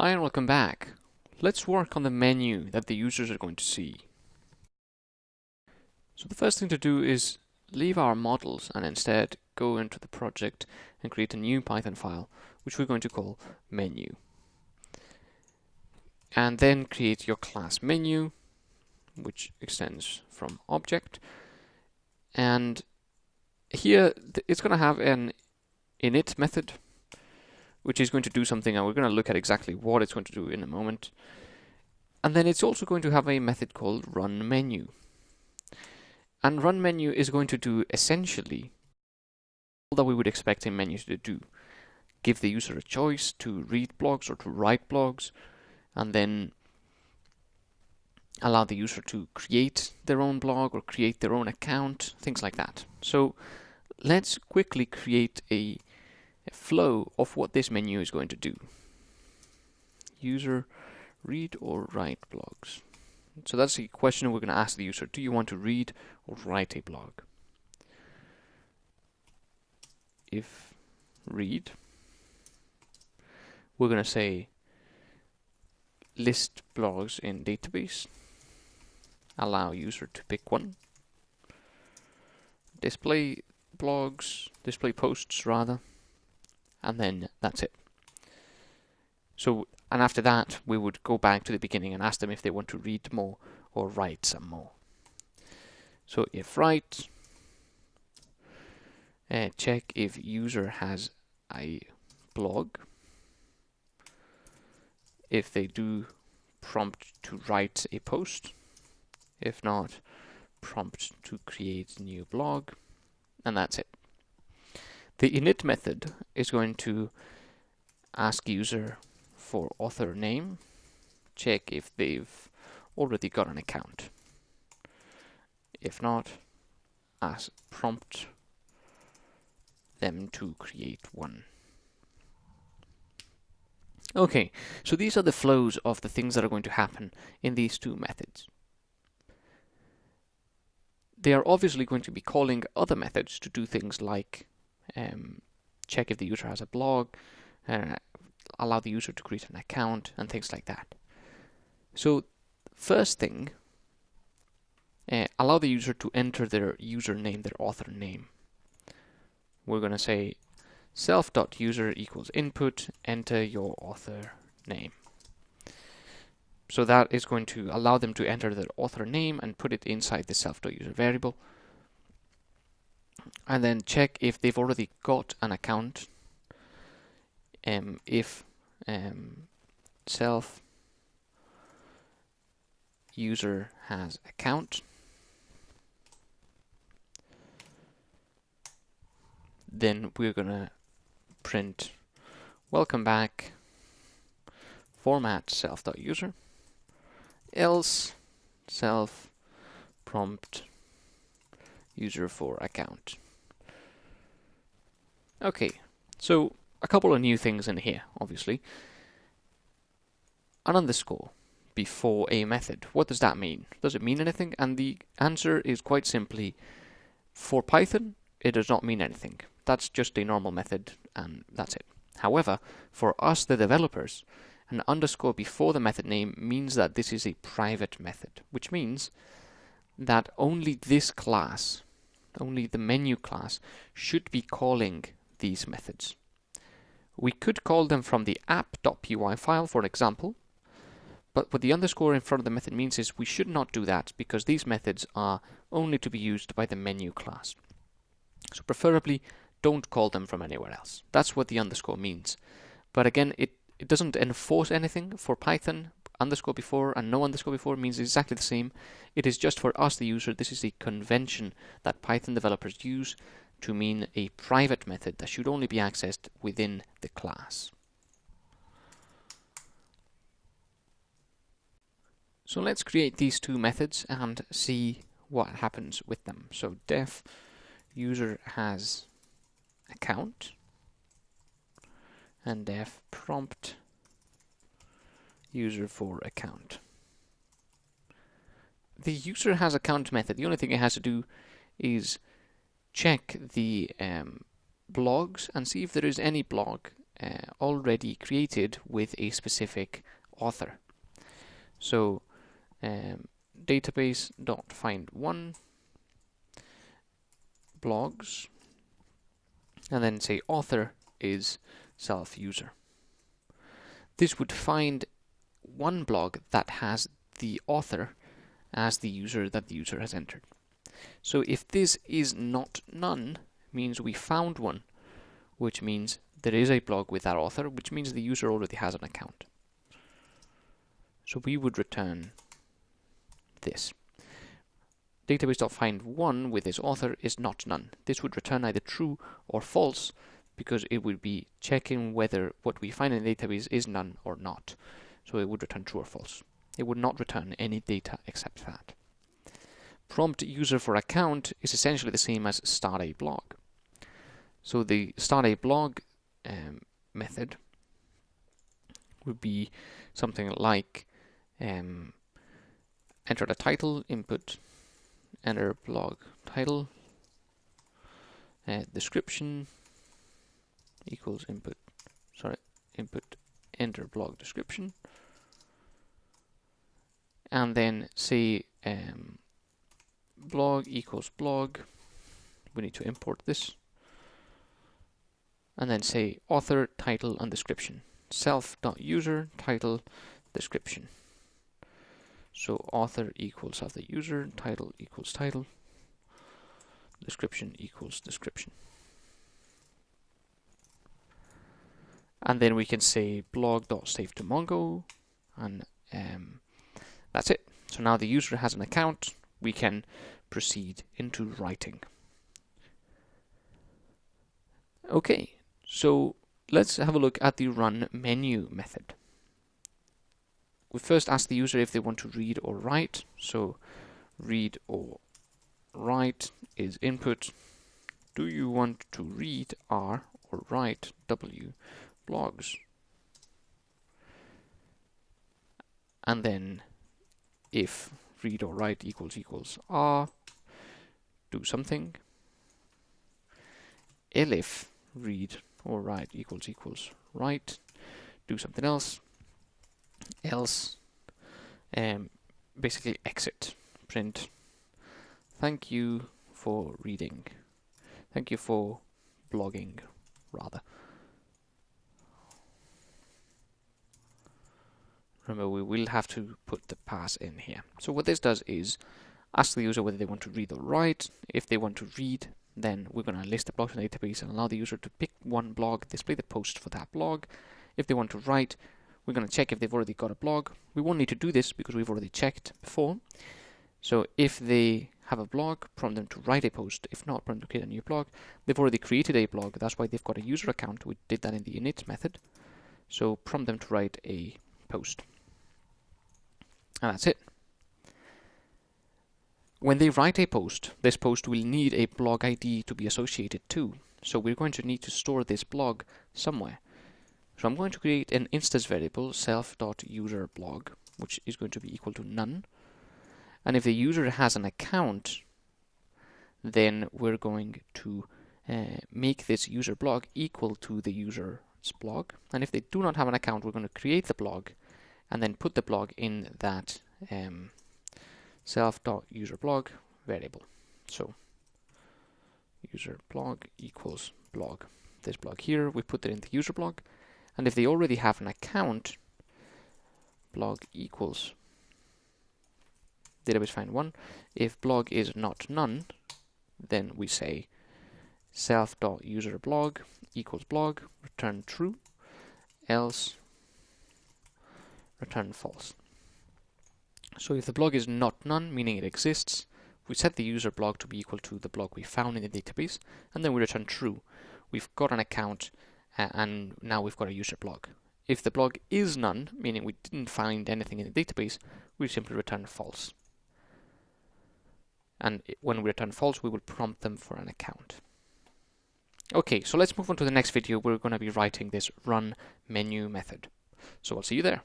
Hi and welcome back. Let's work on the menu that the users are going to see. So the first thing to do is leave our models and instead go into the project and create a new Python file which we're going to call menu. And then create your class menu, which extends from object. And here it's going to have an init method which is going to do something, and we're going to look at exactly what it's going to do in a moment. And then it's also going to have a method called run menu. And run menu is going to do essentially all that we would expect a menu to do. Give the user a choice to read blogs or to write blogs, and then allow the user to create their own blog or create their own account, things like that. So let's quickly create a flow of what this menu is going to do. User read or write blogs. So that's the question we're going to ask the user. Do you want to read or write a blog? If read, we're going to say list blogs in database. Allow user to pick one. Display blogs, display posts rather. And then that's it. So, and after that, we would go back to the beginning and ask them if they want to read more or write some more. So if write, check if user has a blog. If they do, prompt to write a post. If not, prompt to create new blog. And that's it. The init method is going to ask user for author name, check if they've already got an account. If not, prompt them to create one. Okay, so these are the flows of the things that are going to happen in these two methods. They are obviously going to be calling other methods to do things like check if the user has a blog, allow the user to create an account, and things like that. So first thing, allow the user to enter their username, their author name. We're going to say self.user equals input, enter your author name. So that is going to allow them to enter their author name and put it inside the self.user variable. And then check if they've already got an account. If self user has account, then we're gonna print welcome back format self.user, else self prompt user for account. Okay, so a couple of new things in here, obviously. An underscore before a method. What does that mean? Does it mean anything? And the answer is quite simply, for Python, it does not mean anything. That's just a normal method, and that's it. However, for us, the developers, an underscore before the method name means that this is a private method, which means that only this class, only the menu class, should be calling these methods. We could call them from the app.py file, for example, but what the underscore in front of the method means is we should not do that because these methods are only to be used by the menu class. So preferably don't call them from anywhere else. That's what the underscore means. But again, it doesn't enforce anything. For Python, underscore before and no underscore before means exactly the same. It is just for us, the user. This is a convention that Python developers use to mean a private method that should only be accessed within the class. So let's create these two methods and see what happens with them. So def user has account and def prompt user for account. The user has account method, the only thing it has to do is check the blogs and see if there is any blog already created with a specific author. So database.find1 blogs, and then say author is self-user. This would find one blog that has the author as the user that the user has entered. So if this is not none, means we found one, which means there is a blog with that author, which means the user already has an account. So we would return this. Database.find1 with this author is not none. This would return either true or false, because it would be checking whether what we find in the database is none or not. So it would return true or false. It would not return any data except that. Prompt user for account is essentially the same as start a blog. So the start a blog method would be something like enter the title, input, enter blog title, description equals input enter blog description, and then say blog equals blog. We need to import this, and then say author, title, and description. Self.user, title, description. So author equals of the user, title equals title, description equals description. And then we can say blog.save to Mongo, and that's it. So now the user has an account. We can proceed into writing. Okay, so let's have a look at the run menu method. We first ask the user if they want to read or write. So read or write is input. Do you want to read R or write W blogs? And then if read or write equals R, do something. Elif read or write equals write, do something else. Else, basically exit, print, thank you for reading, thank you for blogging, rather. Remember, we will have to put the pass in here. So what this does is ask the user whether they want to read or write. If they want to read, then we're going to list the blogs in the database and allow the user to pick one blog, display the post for that blog. If they want to write, we're going to check if they've already got a blog. We won't need to do this because we've already checked before. So if they have a blog, prompt them to write a post. If not, prompt them to create a new blog. They've already created a blog. That's why they've got a user account. We did that in the init method. So prompt them to write a post. And that's it. When they write a post, this post will need a blog ID to be associated to. So we're going to need to store this blog somewhere. So I'm going to create an instance variable, self.userblog, which is going to be equal to none. And if the user has an account, then we're going to make this user blog equal to the user's blog. And if they do not have an account, we're going to create the blog and then put the blog in that self.userblog variable. So user blog equals blog. This blog here, we put it in the user blog. And if they already have an account, blog equals database find one. If blog is not none, then we say self.userblog equals blog, return true, else return false. So if the blog is not none, meaning it exists, we set the user blog to be equal to the blog we found in the database, and then we return true. We've got an account, and now we've got a user blog. If the blog is none, meaning we didn't find anything in the database, we simply return false. And when we return false, we will prompt them for an account. Okay, so let's move on to the next video. We're going to be writing this run menu method. So I'll see you there.